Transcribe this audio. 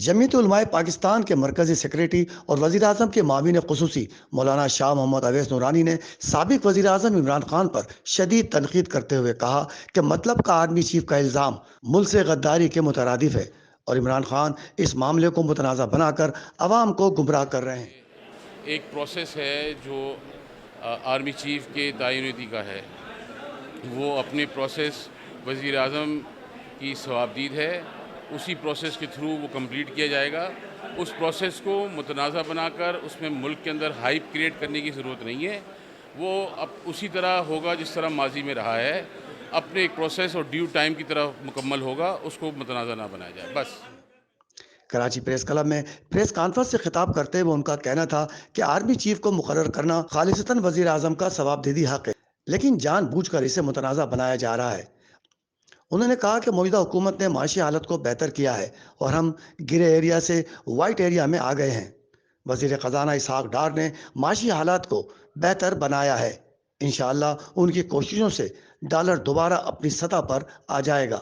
جمعیت علماء پاکستان کے مرکزی سیکریٹری اور وزیر اعظم کے معاون خصوصی مولانا شاہ محمد اویس نورانی نے سابق وزیر اعظم عمران خان پر شدید تنقید کرتے ہوئے کہا کہ مطلب کا آرمی چیف کا الزام ملک سے غداری کے مترادف ہے اور عمران خان اس معاملے کو متنازع بنا کر عوام کو گمراہ کر رہے ہیں۔ ایک پروسیس ہے جو آرمی چیف کے تعیناتی کا ہے، وہ اپنے پروسیس وزیر اعظم کی ثوابدید ہے، اسی پروسیس کے تھرو وہ کمپلیٹ کیا جائے گا۔ اس پروسیس کو متنازع بنا کر اس میں ملک کے اندر ہائپ کریٹ کرنے کی ضرورت نہیں ہے، وہ اب اسی طرح ہوگا جس طرح ماضی میں رہا ہے، اپنے ایک پروسیس اور ڈیو ٹائم کی طرف مکمل ہوگا، اس کو متنازع نہ بنایا جائے بس۔ کراچی پریس کلب میں پریس کانفرنس سے خطاب کرتے ہوئے ان کا کہنا تھا کہ آرمی چیف کو مقرر کرنا خالصتاً وزیر اعظم کا ثوابدیدی حق ہے، لیکن جان بوجھ کر اسے متنازع بنایا جا رہا ہے۔ انہوں نے کہا کہ موجودہ حکومت نے معاشی حالت کو بہتر کیا ہے اور ہم گرے ایریا سے وائٹ ایریا میں آ گئے ہیں۔ وزیر خزانہ اسحاق ڈار نے معاشی حالات کو بہتر بنایا ہے۔ انشاءاللہ ان کی کوششوں سے ڈالر دوبارہ اپنی سطح پر آ جائے گا۔